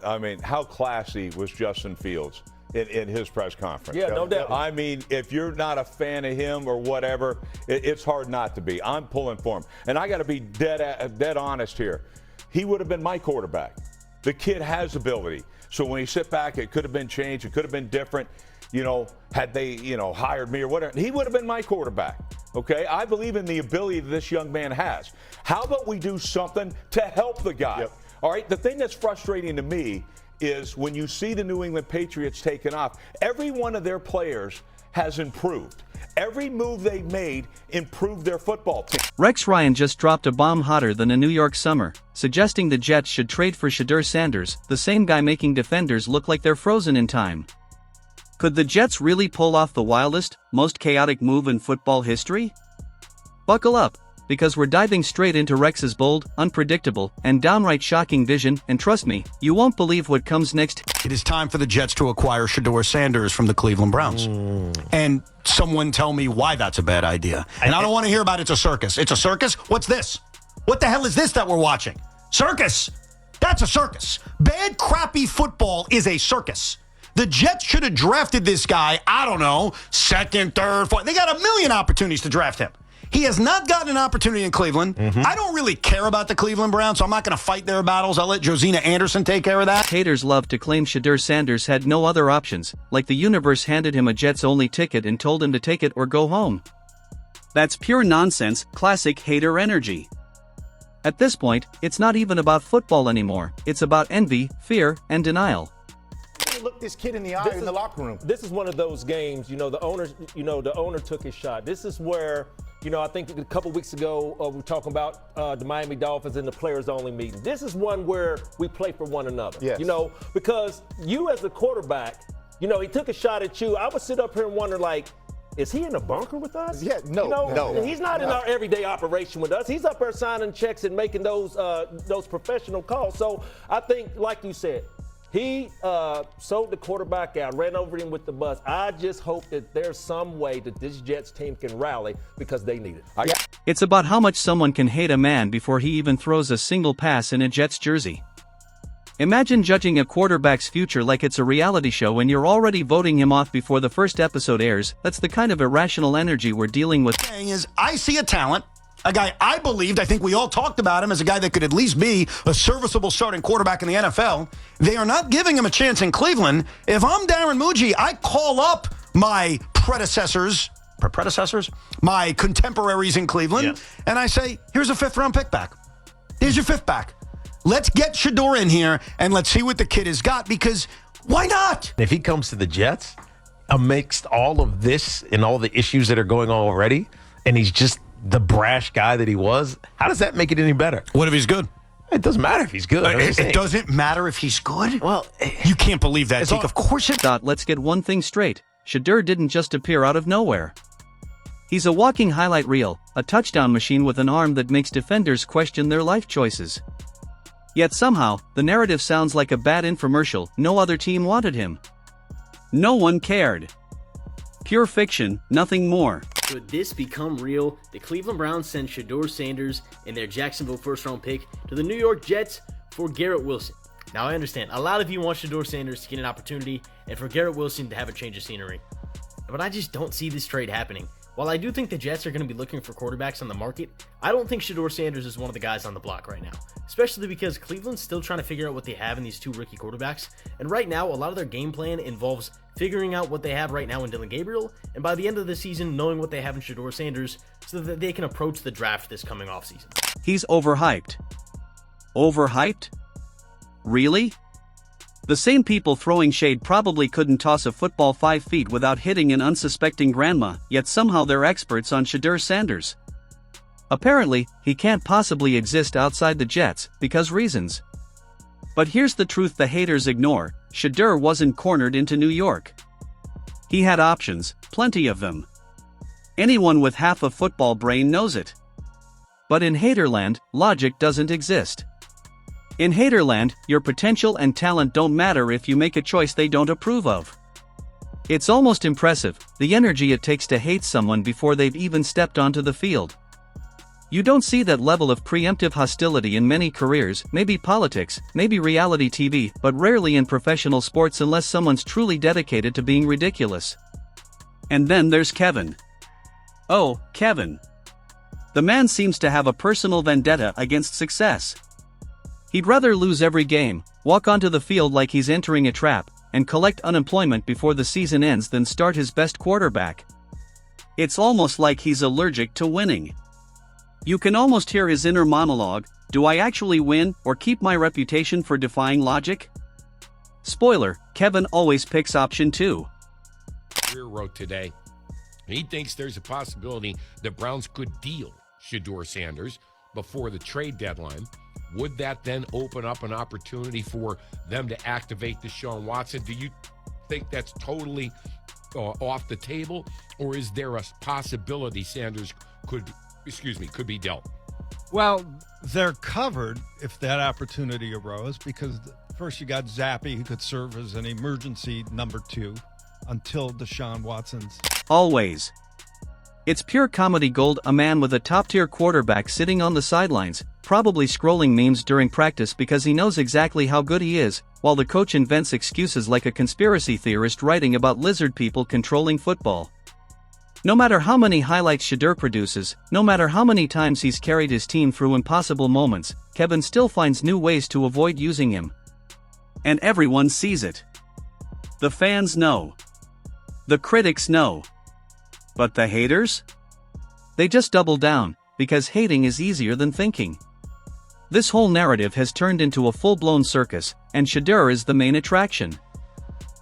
I mean, how classy was Justin Fields in his press conference? Yeah, no doubt. I mean, if you're not a fan of him or whatever, it's hard not to be. I'm pulling for him. And I got to be dead honest here. He would have been my quarterback. The kid has ability. So when you sit back, it could have been changed. It could have been different. Had they, hired me or whatever, he would have been my quarterback. Okay, I believe in the ability that this young man has. How about we do something to help the guy? Yep. All right, the thing that's frustrating to me is when you see the New England Patriots taking off, every one of their players has improved. Every move they made improved their football team. Rex Ryan just dropped a bomb hotter than a New York summer, suggesting the Jets should trade for Shedeur Sanders, the same guy making defenders look like they're frozen in time. Could the Jets really pull off the wildest, most chaotic move in football history? Buckle up, because we're diving straight into Rex's bold, unpredictable, and downright shocking vision, and trust me, you won't believe what comes next. It is time for the Jets to acquire Shedeur Sanders from the Cleveland Browns. And someone tell me why that's a bad idea. And I don't want to hear about it's a circus. It's a circus? What's this? What the hell is this that we're watching? Circus! That's a circus. Bad, crappy football is a circus. The Jets should have drafted this guy, I don't know, second, third, fourth. They got a million opportunities to draft him. He has not gotten an opportunity in Cleveland. I don't really care about the Cleveland Browns, so I'm not going to fight their battles. I'll let Josina Anderson take care of that. Haters love to claim Shedeur Sanders had no other options, like the universe handed him a Jets-only ticket and told him to take it or go home. That's pure nonsense, classic hater energy. At this point, it's not even about football anymore. It's about envy, fear, and denial. Look this kid in the eye in the locker room. This is one of those games, the owner took his shot. This is where, I think a couple weeks ago we were talking about the Miami Dolphins and the players-only meeting. This is one where we play for one another. Yes. Because you as a quarterback, he took a shot at you. I would sit up here and wonder, is he in the bunker with us? Yeah, no. He's not in our everyday operation with us. He's up there signing checks and making those professional calls. So I think, like you said, he sold the quarterback out, ran over him with the bus. I just hope that there's some way that this Jets team can rally because they need it. It's about how much someone can hate a man before he even throws a single pass in a Jets jersey. Imagine judging a quarterback's future like it's a reality show when you're already voting him off before the first episode airs. That's the kind of irrational energy we're dealing with. I see a talent. A guy I think we all talked about him as a guy that could at least be a serviceable starting quarterback in the NFL. They are not giving him a chance in Cleveland. If I'm Darren Muji, I call up my my contemporaries in Cleveland, and I say, here's a 5th-round pick back. Here's your 5th back. Let's get Shedeur in here, and let's see what the kid has got, because why not? If he comes to the Jets, amidst all of this and all the issues that are going on already, and he's just the brash guy that he was, how does that make it any better? What if he's good? It doesn't matter if he's good. It doesn't matter if he's good? Well, you can't believe that, Zeke. Of course it does. Let's get one thing straight. Shedeur didn't just appear out of nowhere. He's a walking highlight reel, a touchdown machine with an arm that makes defenders question their life choices. Yet somehow, the narrative sounds like a bad infomercial. No other team wanted him. No one cared. Pure fiction, nothing more. Could this become real? The Cleveland Browns send Shedeur Sanders and their Jacksonville first-round pick to the New York Jets for Garrett Wilson. Now, I understand, a lot of you want Shedeur Sanders to get an opportunity and for Garrett Wilson to have a change of scenery. But I just don't see this trade happening. While I do think the Jets are going to be looking for quarterbacks on the market, I don't think Shedeur Sanders is one of the guys on the block right now. Especially because Cleveland's still trying to figure out what they have in these 2 rookie quarterbacks, and right now a lot of their game plan involves figuring out what they have right now in Dylan Gabriel, and by the end of the season knowing what they have in Shedeur Sanders so that they can approach the draft this coming offseason. He's overhyped. Overhyped? Really? The same people throwing shade probably couldn't toss a football 5 feet without hitting an unsuspecting grandma, yet somehow they're experts on Shedeur Sanders. Apparently, he can't possibly exist outside the Jets, because reasons. But here's the truth the haters ignore: Shedeur wasn't cornered into New York. He had options, plenty of them. Anyone with half a football brain knows it. But in haterland, logic doesn't exist. In haterland, your potential and talent don't matter if you make a choice they don't approve of. It's almost impressive, the energy it takes to hate someone before they've even stepped onto the field. You don't see that level of preemptive hostility in many careers, maybe politics, maybe reality TV, but rarely in professional sports unless someone's truly dedicated to being ridiculous. And then there's Kevin. Oh, Kevin. The man seems to have a personal vendetta against success. He'd rather lose every game, walk onto the field like he's entering a trap, and collect unemployment before the season ends than start his best quarterback. It's almost like he's allergic to winning. You can almost hear his inner monologue, do I actually win or keep my reputation for defying logic? Spoiler, Kevin always picks option 2. Shedeur wrote today, he thinks there's a possibility that Browns could deal Shedeur Sanders before the trade deadline. Would that then open up an opportunity for them to activate Deshaun Watson? Do you think that's totally off the table, or is there a possibility Sanders could be dealt? Well, they're covered if that opportunity arose, because first you got Zappy, who could serve as an emergency number 2 until Deshaun Watson's. Always. It's pure comedy gold, a man with a top-tier quarterback sitting on the sidelines, probably scrolling memes during practice because he knows exactly how good he is, while the coach invents excuses like a conspiracy theorist writing about lizard people controlling football. No matter how many highlights Shedeur produces, no matter how many times he's carried his team through impossible moments, Kevin still finds new ways to avoid using him. And everyone sees it. The fans know. The critics know. But the haters? They just double down, because hating is easier than thinking. This whole narrative has turned into a full-blown circus, and Shedeur is the main attraction.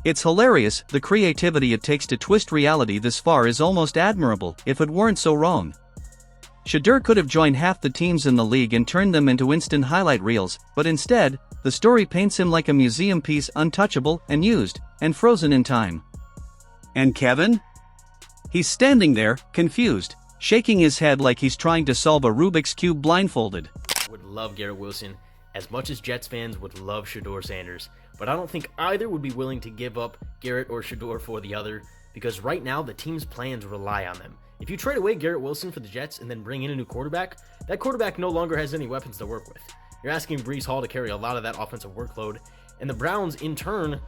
It's hilarious, the creativity it takes to twist reality this far is almost admirable, if it weren't so wrong. Shedeur could have joined half the teams in the league and turned them into instant highlight reels, but instead, the story paints him like a museum piece, untouchable, and used, and frozen in time. And Kevin? He's standing there, confused, shaking his head like he's trying to solve a Rubik's Cube blindfolded. Would love Garrett Wilson as much as Jets fans would love Shedeur Sanders, but I don't think either would be willing to give up Garrett or Shedeur for the other, because right now the team's plans rely on them. If you trade away Garrett Wilson for the Jets and then bring in a new quarterback, that quarterback no longer has any weapons to work with. You're asking Breece Hall to carry a lot of that offensive workload, and the Browns in turn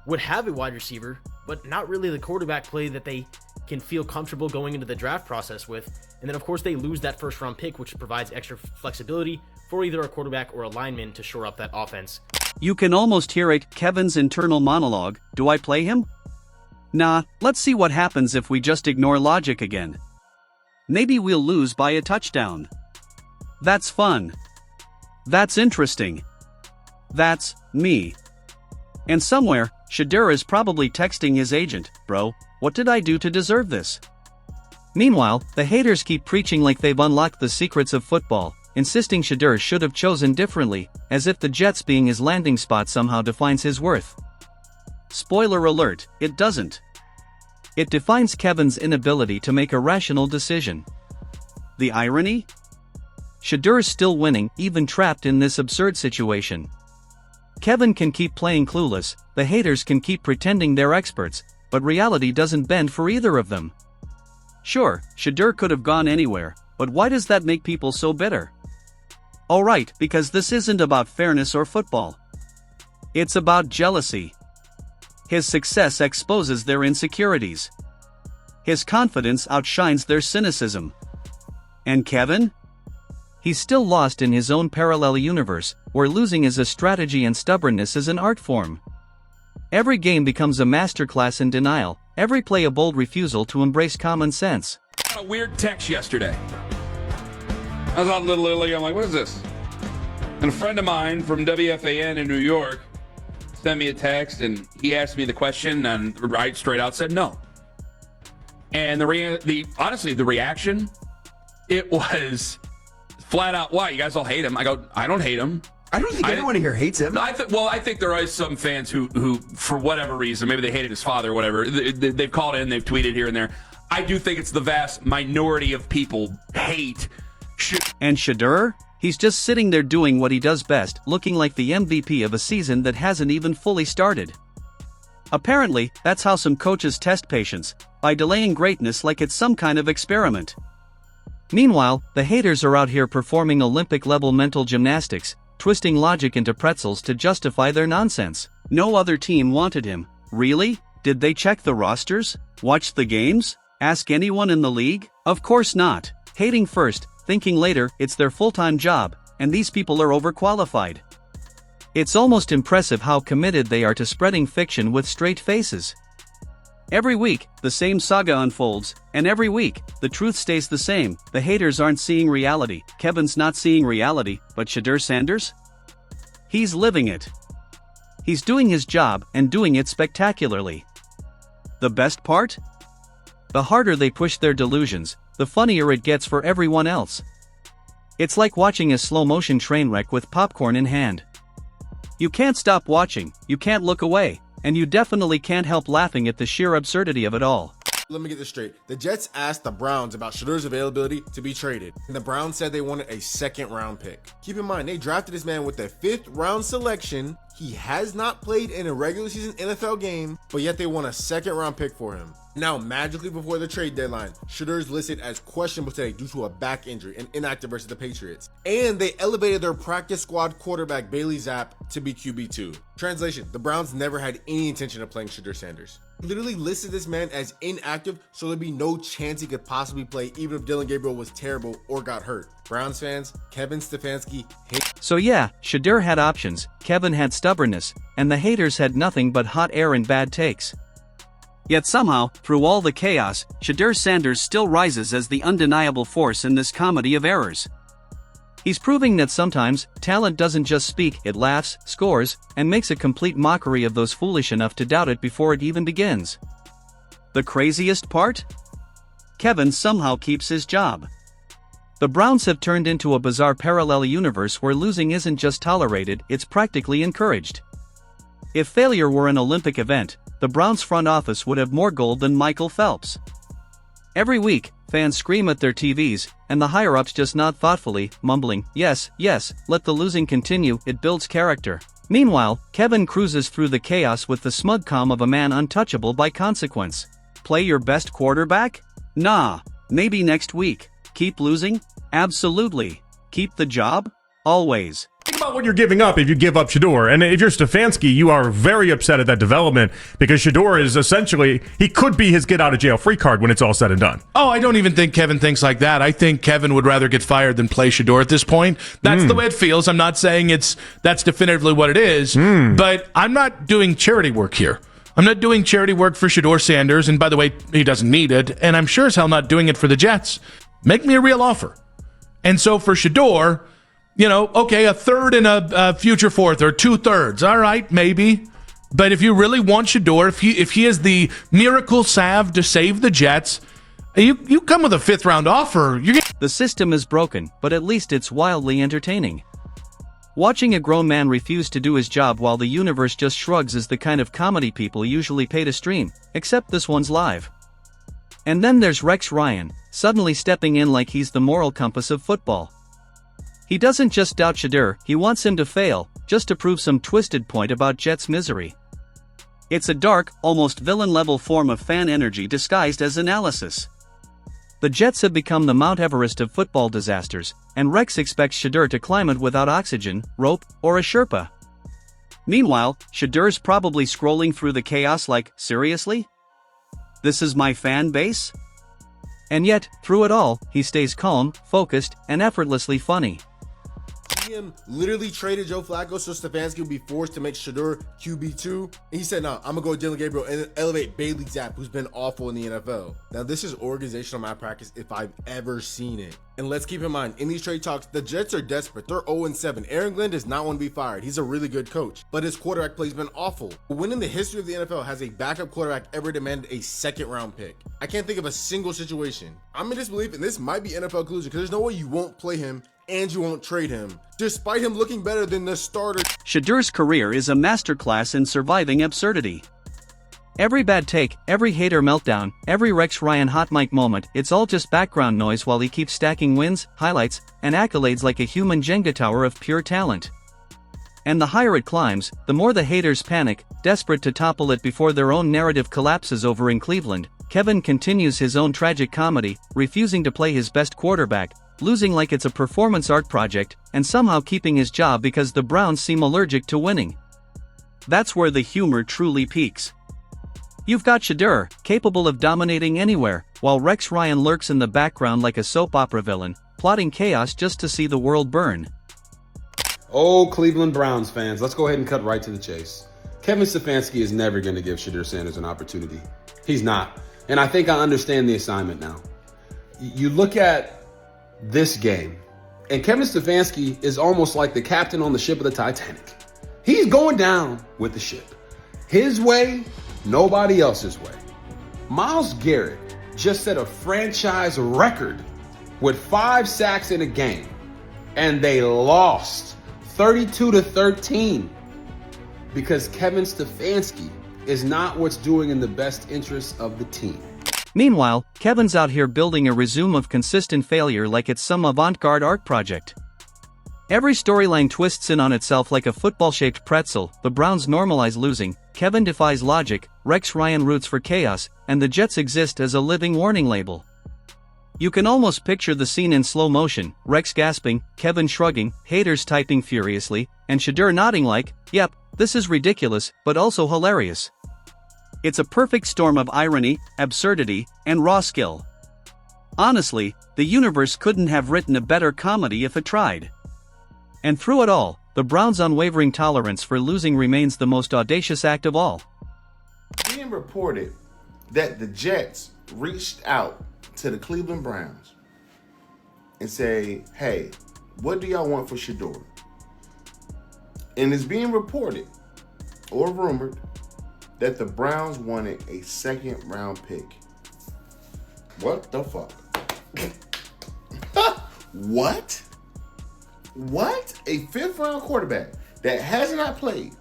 would have a wide receiver, but not really the quarterback play that they can feel comfortable going into the draft process with. And then of course they lose that first round pick, which provides extra flexibility for either a quarterback or a lineman to shore up that offense. You can almost hear it, Kevin's internal monologue, do I play him? Nah, let's see what happens if we just ignore logic again. Maybe we'll lose by a touchdown. That's fun. That's interesting. That's me. And somewhere, Shedeur is probably texting his agent, bro, what did I do to deserve this? Meanwhile, the haters keep preaching like they've unlocked the secrets of football, insisting Shedeur should have chosen differently, as if the Jets being his landing spot somehow defines his worth. Spoiler alert, it doesn't. It defines Kevin's inability to make a rational decision. The irony? Shedeur's still winning, even trapped in this absurd situation. Kevin can keep playing clueless, the haters can keep pretending they're experts, but reality doesn't bend for either of them. Sure, Shedeur could have gone anywhere, but why does that make people so bitter? Alright, because this isn't about fairness or football. It's about jealousy. His success exposes their insecurities. His confidence outshines their cynicism. And Kevin? He's still lost in his own parallel universe, where losing is a strategy and stubbornness is an art form. Every game becomes a masterclass in denial, every play a bold refusal to embrace common sense. A weird text yesterday. I was out a little early, I'm like, what is this? And a friend of mine from WFAN in New York sent me a text, and he asked me the question, and I straight out said no. And honestly, the reaction, it was flat out, why? You guys all hate him. I go, I don't hate him. I don't think anyone here hates him. I think there are some fans who, for whatever reason, maybe they hated his father or whatever, they've called in, they've tweeted here and there. I do think it's the vast minority of people hate And Shedeur? He's just sitting there doing what he does best, looking like the MVP of a season that hasn't even fully started. Apparently, that's how some coaches test patience, by delaying greatness like it's some kind of experiment. Meanwhile, the haters are out here performing Olympic-level mental gymnastics, twisting logic into pretzels to justify their nonsense. No other team wanted him. Really? Did they check the rosters? Watch the games? Ask anyone in the league? Of course not. Hating first, thinking later, it's their full-time job, and these people are overqualified. It's almost impressive how committed they are to spreading fiction with straight faces. Every week, the same saga unfolds, and every week, the truth stays the same. The haters aren't seeing reality. Kevin's not seeing reality, but Shedeur Sanders? He's living it. He's doing his job, and doing it spectacularly. The best part? The harder they push their delusions, the funnier it gets for everyone else. It's like watching a slow-motion train wreck with popcorn in hand. You can't stop watching, you can't look away, and you definitely can't help laughing at the sheer absurdity of it all. Let me get this straight. The Jets asked the Browns about Shedeur's availability to be traded, and the Browns said they wanted a second-round pick. Keep in mind, they drafted this man with a fifth-round selection. He has not played in a regular season NFL game, but yet they want a second-round pick for him. Now, magically before the trade deadline, Shedeur's listed as questionable today due to a back injury and inactive versus the Patriots. And they elevated their practice squad quarterback Bailey Zapp to be QB2. Translation, the Browns never had any intention of playing Shedeur Sanders. Literally listed this man as inactive, so there'd be no chance he could possibly play even if Dillon Gabriel was terrible or got hurt. Browns fans, Kevin Stefanski hate. So yeah, Shedeur had options, Kevin had stubbornness, and the haters had nothing but hot air and bad takes. Yet somehow, through all the chaos, Shedeur Sanders still rises as the undeniable force in this comedy of errors. He's proving that sometimes, talent doesn't just speak, it laughs, scores, and makes a complete mockery of those foolish enough to doubt it before it even begins. The craziest part? Kevin somehow keeps his job. The Browns have turned into a bizarre parallel universe where losing isn't just tolerated, it's practically encouraged. If failure were an Olympic event, the Browns front office would have more gold than Michael Phelps. Every week, fans scream at their TVs, and the higher-ups just nod thoughtfully, mumbling, yes, yes, let the losing continue, it builds character. Meanwhile, Kevin cruises through the chaos with the smug calm of a man untouchable by consequence. Play your best quarterback? Nah. Maybe next week. Keep losing? Absolutely. Keep the job? Always. Think about what you're giving up if you give up Shedeur. And if you're Stefanski, you are very upset at that development because Shedeur is essentially, he could be his get-out-of-jail-free card when it's all said and done. Oh, I don't even think Kevin thinks like that. I think Kevin would rather get fired than play Shedeur at this point. That's the way it feels. I'm not saying that's definitively what it is, but I'm not doing charity work here. I'm not doing charity work for Shedeur Sanders, and by the way, he doesn't need it, and I'm sure as hell not doing it for the Jets. Make me a real offer. And so for Shedeur, okay, a third and a future fourth, or 2/3. All right, maybe. But if you really want Shedeur, if he is the miracle salve to save the Jets, you come with a fifth-round offer. The system is broken, but at least it's wildly entertaining. Watching a grown man refuse to do his job while the universe just shrugs is the kind of comedy people usually pay to stream, except this one's live. And then there's Rex Ryan, suddenly stepping in like he's the moral compass of football. He doesn't just doubt Shedeur, he wants him to fail, just to prove some twisted point about Jets' misery. It's a dark, almost villain-level form of fan energy disguised as analysis. The Jets have become the Mount Everest of football disasters, and Rex expects Shedeur to climb it without oxygen, rope, or a Sherpa. Meanwhile, Shedeur's probably scrolling through the chaos like, seriously? This is my fan base? And yet, through it all, he stays calm, focused, and effortlessly funny. GM literally traded Joe Flacco so Stefanski would be forced to make Shedeur QB2. And he said, no, I'm going to go with Dillon Gabriel and elevate Bailey Zapp, who's been awful in the NFL. Now, this is organizational malpractice if I've ever seen it. And let's keep in mind, in these trade talks, the Jets are desperate. They're 0-7. Aaron Glenn does not want to be fired. He's a really good coach, but his quarterback play has been awful. When in the history of the NFL has a backup quarterback ever demanded a second-round pick? I can't think of a single situation. I'm in disbelief, and this might be NFL collusion, because there's no way you won't play him and you won't trade him, despite him looking better than the starter. Shedeur's career is a masterclass in surviving absurdity. Every bad take, every hater meltdown, every Rex Ryan hot mic moment, it's all just background noise while he keeps stacking wins, highlights, and accolades like a human Jenga tower of pure talent. And the higher it climbs, the more the haters panic, desperate to topple it before their own narrative collapses over in Cleveland, Kevin continues his own tragic comedy, refusing to play his best quarterback, losing like it's a performance art project, and somehow keeping his job because the Browns seem allergic to winning. That's where the humor truly peaks. You've got Shedeur, capable of dominating anywhere, while Rex Ryan lurks in the background like a soap opera villain, plotting chaos just to see the world burn. Oh, Cleveland Browns fans, let's go ahead and cut right to the chase. Kevin Stefanski is never going to give Shedeur Sanders an opportunity. He's not. And I think I understand the assignment now. You look at this game, and Kevin Stefanski is almost like the captain on the ship of the Titanic. He's going down with the ship. His way, nobody else's way. Myles Garrett just set a franchise record with 5 sacks in a game, and they lost 32-13 because Kevin Stefanski is not what's doing in the best interest of the team. Meanwhile, Kevin's out here building a resume of consistent failure like it's some avant-garde art project. Every storyline twists in on itself like a football-shaped pretzel. The Browns normalize losing, Kevin defies logic, Rex Ryan roots for chaos, and the Jets exist as a living warning label. You can almost picture the scene in slow motion, Rex gasping, Kevin shrugging, haters typing furiously, and Shedeur nodding like, yep, this is ridiculous, but also hilarious. It's a perfect storm of irony, absurdity, and raw skill. Honestly, the universe couldn't have written a better comedy if it tried. And through it all, the Browns' unwavering tolerance for losing remains the most audacious act of all. Being reported that the Jets reached out to the Cleveland Browns and say, hey, what do y'all want for Shedeur? And it's being reported or rumored that the Browns wanted a 2nd-round pick. What the fuck? What? What? A 5th-round quarterback that has not played.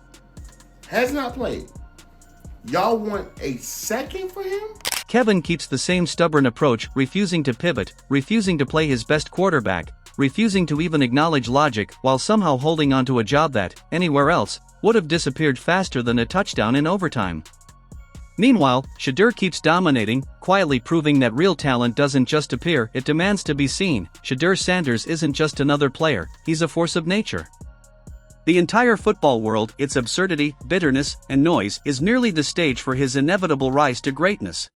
Y'all want a 2nd for him? Kevin keeps the same stubborn approach, refusing to pivot, refusing to play his best quarterback, refusing to even acknowledge logic, while somehow holding onto a job that, anywhere else, would have disappeared faster than a touchdown in overtime. Meanwhile, Shedeur keeps dominating, quietly proving that real talent doesn't just appear, it demands to be seen. Shedeur Sanders isn't just another player, he's a force of nature. The entire football world, its absurdity, bitterness, and noise, is merely the stage for his inevitable rise to greatness.